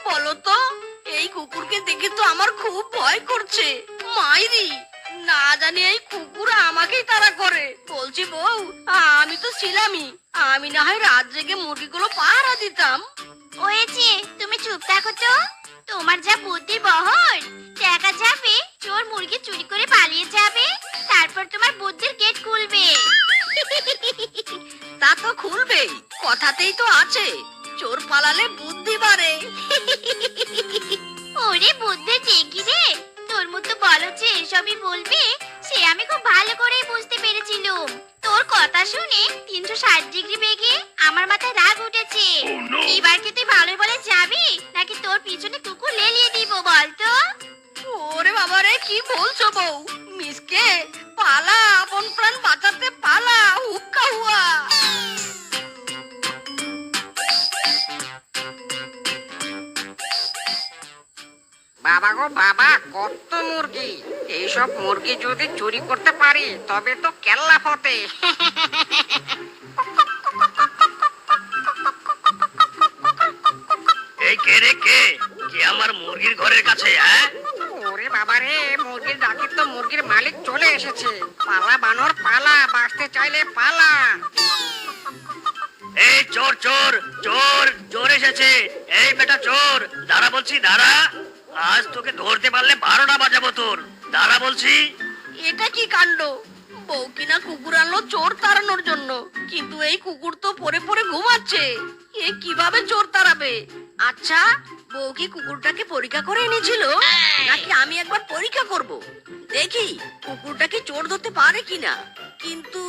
বলো তো? এই কুকুরকে দেখে তো আমার খুব ভয় করছে। মাইরি, না জানি এই কুকুর আমাকেই তাড়া করে। বলছি বউ, আমি তো ছিলামই, আমি না হয় রাত জেগে মুরগিগুলো পাহারা দিতাম। হয়েছে, তুমি চুপ থাকো তো। তোমার যা বুদ্ধি বহর, দেখা যাবে চোর মুরগি চুরি করে পালিয়ে যাবে, তারপর তোমার বুদ্ধির গেট খুলবে। তা তো খুলবেই, কথাতেই তো আছে চোর পালালে বুদ্ধি বাড়ে। ওরে বুদ্ধি ঠিকই রে, তোর মতো বলো যে এসবই বলবে সে আমি খুব ভালো করেই বুঝতে পেরেছিলাম। তোর কথা শুনে 360 ডিগ্রি বেগে আমার মাথায় রাগ উঠেছে। এবার কি তুই ভালোই বলে যাবি নাকি তোর পিছনে কুকুর লেলিয়ে দিব বলতো? ওরে বাবা রে, কি বলছো বউ? মিসকে পালা, আপন প্রাণ বাঁচাতে পালা, হুক্কা হুয়া। বাবা গো বাবা, কত মুরগি! এইসব মুরগি যদি চুরি করতে পারি তবে তো কেল্লা ফতে। এই কে রে, কে কে আমার মুরগির ঘরের কাছে? হ্যাঁ, ওরে বাবা রে, মুরগির ডাকি তো মুরগির মালিক চলে এসেছে। পালা বানর পালা, বাঁচতে চাইলে পালা। এই চোর চোর চোর চোর এসেছে। এই বেটা চোর, দাঁড়া বলছি, দাঁড়া। আজ তোকে ধরতে পারলে 12টা বাজাবো তোর। দাঁড়া বলছি। এটা কি কাণ্ড! বউ কিনা কুকুর আনলো চোর তাড়ানোর জন্য, কিন্তু এই কুকুর তো পড়ে পড়ে ঘুমাচ্ছে। এ কিভাবে চোর তাড়াবে? আচ্ছা, বউ কি কুকুরটাকে পরীক্ষা করে এনেছিল, নাকি আমি একবার পরীক্ষা করব? দেখি কুকুরটা কি চোর ধরতে পারে কিনা। কিন্তু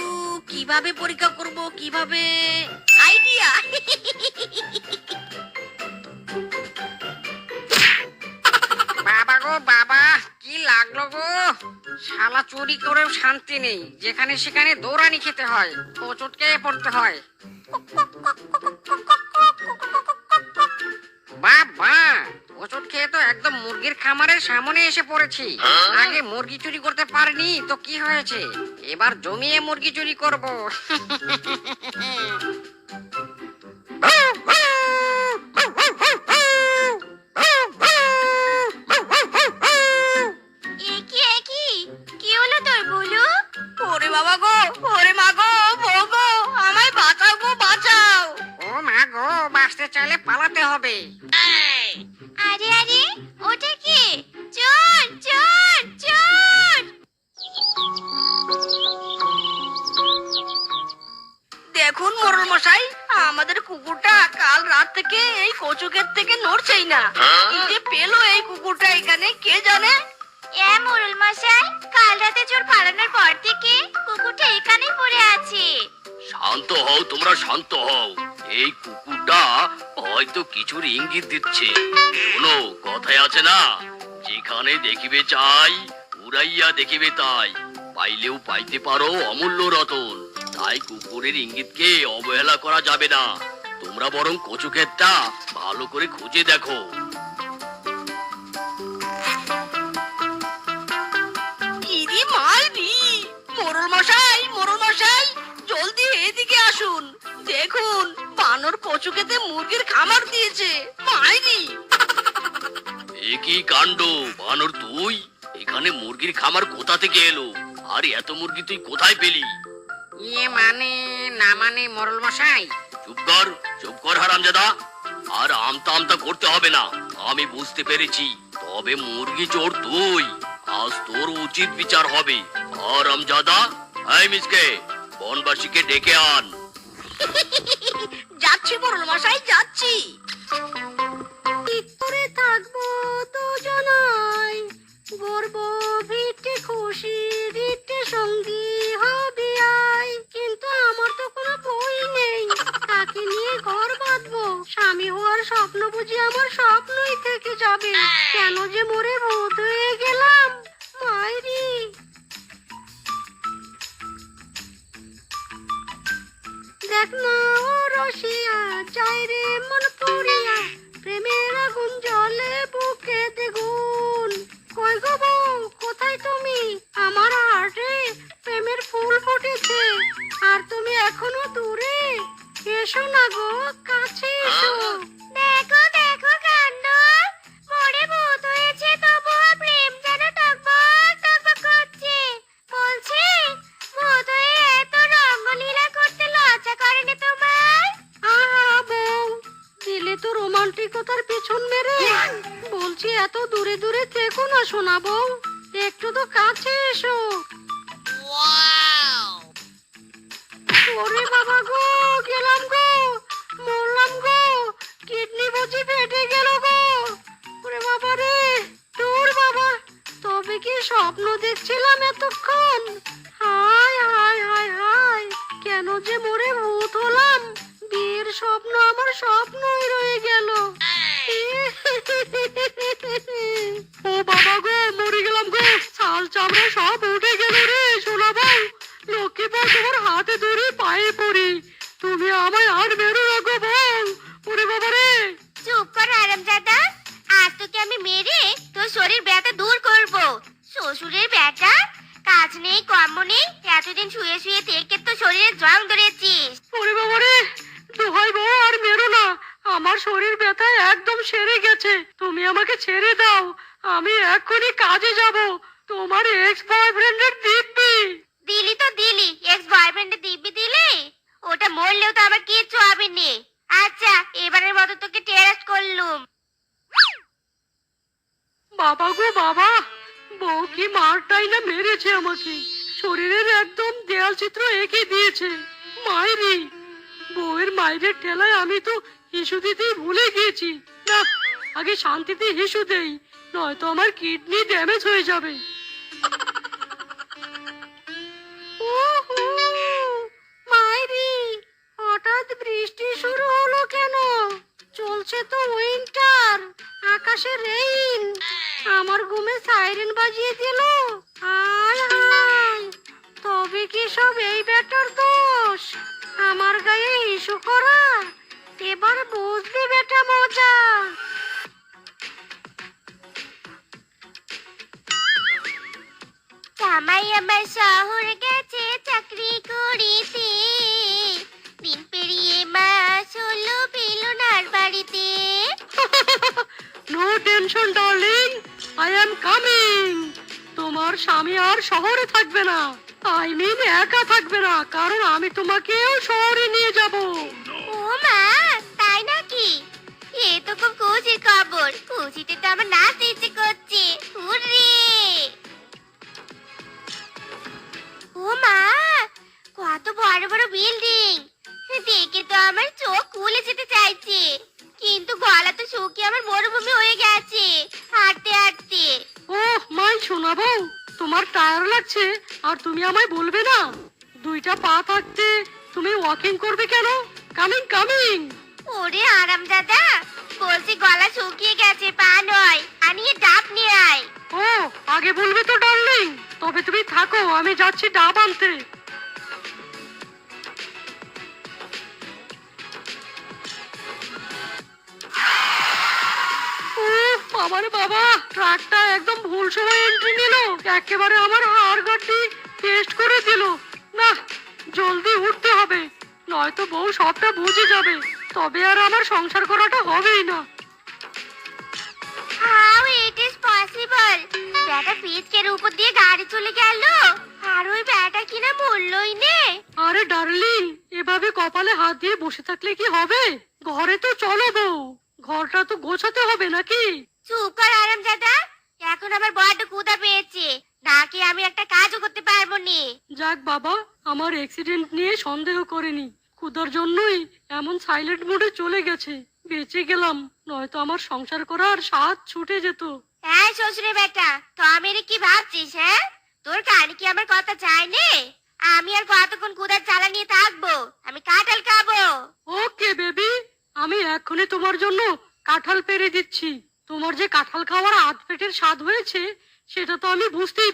কিভাবে পরীক্ষা করব, কিভাবে? আইডিয়া! বাবা গো বাবা, কি লাগলো গো! শালা চুরি করেও শান্তি নেই, যেখানে সেখানে দৌড়ানি খেতে হয়, হোঁচটকে পড়তে হয়। বাবা, হোঁচট খেয়ে তো একদম মুরগির খামারের সামনে এসে পড়েছি। আগে মুরগি চুরি করতে পারিনি তো কি হয়েছে, এবার জমিয়ে মুরগি চুরি করব। একি একি, কি হলো তোর বলু? ওরে বাবা গো, ওরে মা গো, বউ গো, আমায় বাঁচাও গো, বাঁচাও! ও মা গো, বাঁচতে চাইলে পালাতে হবে। আরে আরে, ওটা কি? চোর চোর চোর! দেখুন মোড়ল মশাই, আমাদের কুকুরটা কাল রাত থেকে এই কচুকের থেকে নড়ছেই না। কি যে পেলো এই কুকুরটা এখানে কে জানে। এ মোড়ল মশাই, কাল রাতে চোর পালানোর পর থেকে কুকুরটা এখানেই পড়ে আছে। শান্ত হও তোমরা, শান্ত হও। এই কুকুরটা হয়তো কিছুর ইঙ্গিত দিচ্ছে। শোনো, কথায় আছে না, যেখানে দেখিবে চাই উড়াইয়া দেখিবে তাই, পাইলেও পাইতে পারো অমূল্য রতন। তাই কুকুরের ইঙ্গিতকে অবহেলা করা যাবে না। তোমরা বরং কচু ক্ষেতটা ভালো করে খুঁজে দেখো। ইরি মাইরি! মোড়ল মশাই, মোড়ল মশাই, জলদি এদিকে আসুন। দেখুন, বানর কচুকেতে মুরগির খামার দিয়েছে। মাইরি! এ কি কাণ্ড! বানর তুই এখানে মুরগির খামার কোথা থেকে এলো? আর এত মুরগি তুই কোথায় পেলি? ইয়ে মানে না মানে মোড়ল মশাই। চুপ কর হারামজাদা। আর আমতা আমতা করতে হবে না, আমি বুঝতে পেরেছি। তবে মুরগি চোর তুই, আজ তোর উচিত বিচার হবে। হারামজাদা, এই মিসকে বনবাসীকে ডেকে আন। যাচ্ছি মোড়ল মশাই, যাচ্ছি। করে থাকবো দুজনাই, গর্ব ভিটে খুশি ভিটে সঙ্গী হবে আই। কিন্তু আমার তো কোনো বই নেই, তাকে নিয়ে ঘর বাঁধবো। স্বামী হওয়ার স্বপ্ন বুঝি আমার স্বপ্নই থেকে যাবে। কেন যে মরে ভূত হয়ে গেলাম, মাইরি! দেখ না ও রসিয়া, যাই রে মন পুরিয়া, প্রেমের আগুন জ্বলে বুকে দ্বিগুণ। কই গো বউ, কোথায় তুমি? আমার হার্টে প্রেমের ফুল ফুটেছে, আর তুমি এখনো দূরে। এসো না গো, কাছে এসো। দেখো দেখো কাণ্ড, তো রোমান্টিকতার পেছন মেরে বলছি এত দূরে দূরে থেকো না শোনা বউ, একটু তো কাছে এসো। ওরে বাবা গো, গেলাম গো, মরলাম গো, কিডনি বুঝি ফেটে গেল গো। ওরে বাবা রে, তোর বাবা, তবে কি স্বপ্ন দেখছিলাম এতক্ষণ? হায় হায় হায় হায়, কেন যে মরে ভূত হলাম? বিয়ের স্বপ্ন আমার স্বপ্নই রয়ে গেল। ও বাবা গো, মরে গেলাম গো, ছাল চামড়া সব উঠে গেল রে সোনা বউ। লক্ষ্মী বউ, তোমার হাতে ধরে পায়ে পড়ি, তুমি আমায় আর মেরো না গো বউ। ওরে বাবা রে। চুপ কর হারামজাদা, আজ তোকে আমি মেরে তোর শরীর ব্যথা দূর করব। শ্বশুরের ব্যথা, কাজ নেই কর্ম নেই, এতদিন শুয়ে শুয়ে থেকে তো শরীরে জং ধরেছিস। ওরে বাবা রে, দোহাই বউ আর মেরো না, আমার শরীর ব্যথা একদম সেরে গেছে, তুমি আমাকে ছেড়ে দাও, আমি এক্ষুনি কাজে যাব, তোমার এক্স বয়ফ্রেন্ডের দিব্যি। দিলি তো দিলি, এক্স বয়ফ্রেন্ডে দিব্যি দিলি, ওটা মরলেও তো আমার কিচ্ছু হবে না। আচ্ছা, এবারের মতো তোকে টেরাস্ট করলুম। বাবা গো বাবা, বউ কি মারটাই না মেরেছে আমাকে, শরীরের একদম দেয়াল চিত্র এঁকে দিয়েছে। মাইরি, বউয়ের মায়ের ঠেলায় আমি তো হিসু দিতেই ভুলে গিয়েছি। না, আগে শান্তিতে হিসু দেই, নয়তো আমার কিডনি ড্যামেজ হয়ে যাবে। ওহো, মাইরি, হঠাৎ বৃষ্টি শুরু হলো কেন? চলছে তো উইন্টার, আকাশে রেইন, আমার ঘুমে সাইরেন বাজিয়ে দিল। হায় হায়, তবে কি সব এই বেটার দোষ? আমার গায়ে ইস্যু করা, এবার বুঝবি বেটা মজা। জামাই আমার শহর গেছে চাকরি করিতে, দিন পেরিয়ে মাস হলো বেলুনার বাড়িতে। No tension darling, I am coming. তোমার স্বামী আর শহরে থাকবে না, আই মিন একা থাকবে না, কারণ আমি তোমাকেও শহরে নিয়ে যাব। ও মা, তাই নাকি? এ তো খুব খুশির খবর, খুশিতে তো আমার নাচতে ইচ্ছে করছে। হুররে! ও মা, কত বড় বড় বিল্ডিং, দেখে তো আমার চোখ খুলে যেতে চাইছে, কিন্তু গলা তো শুকিয়ে আমার মরুভূমি হয়ে গেছে হাঁটতে হাঁটতে। ওহ মাই সোনা বউ, তোমার টায়ার লাগছে আর তুমি আমায় বলবে না? দুইটা পা থাকতে তুমি ওয়াকিং করবে কেন? Coming coming. ওরে আরামদাদা, বলছি গলা শুকিয়ে গেছে, পা নয়, আনিয়ে ডাব নিয়ে আয়। ও, আগে বলবে তো ডার্লিং, তবে তুমি থাকো, আমি যাচ্ছি ডাব আনতে। উফ, বাবারে বাবা, ট্রাকটা একদম ভুল সময় এন্ট্রি নিল, একেবারে আমার হাড় গাড্ডি টেস্ট করে দিল। না, জলদি উঠতে হবে, নয়তো বউ সবটা বুঝে যাবে, তবে আর আমার সংসার করাটা হবেই না। How it is possible? ব্যাটা পিচকের উপর দিয়ে গাড়ি চলে গেল, আর ওই ব্যাটা কিনা মরলই নে। আরে ডার্লিং, এভাবে কপালে হাত দিয়ে বসে থাকলে কি হবে? ঘরে তো চলো বউ, ঘরটা তো গোছাতে হবে নাকি? চুপ কর আরামজাদা, এখন আমার বড্ড ক্ষুধা পেয়েছে, নাকি আমি একটা কাজও করতে পারবো নি। যাক বাবা, আমার অ্যাক্সিডেন্ট নিয়ে সন্দেহ করেনি, ক্ষুধার জন্যই এমন সাইলেন্ট মোডে চলে গেছে, বেঁচে গেলাম, নয়তো আমার সংসার করার স্বাদ ছুটে যেত। হ্যাঁ শ্বশুরে বেটা, তো আমি কি ভাবছিস? হ্যাঁ, তোর কানে কি আমার কথা চাই নে? আমি আর কতক্ষণ ক্ষুধার জ্বালা নিয়ে থাকবো? আমি কাঁঠাল খাবো। ওকে বেবি, আমি এক্ষুনি তোমার জন্য কাঁঠাল পেড়ে দিচ্ছি। তোমার যে কাঁঠাল খাওয়ার আধ পেটের স্বাদ হয়েছে, সেটা তো আমি বুঝতেই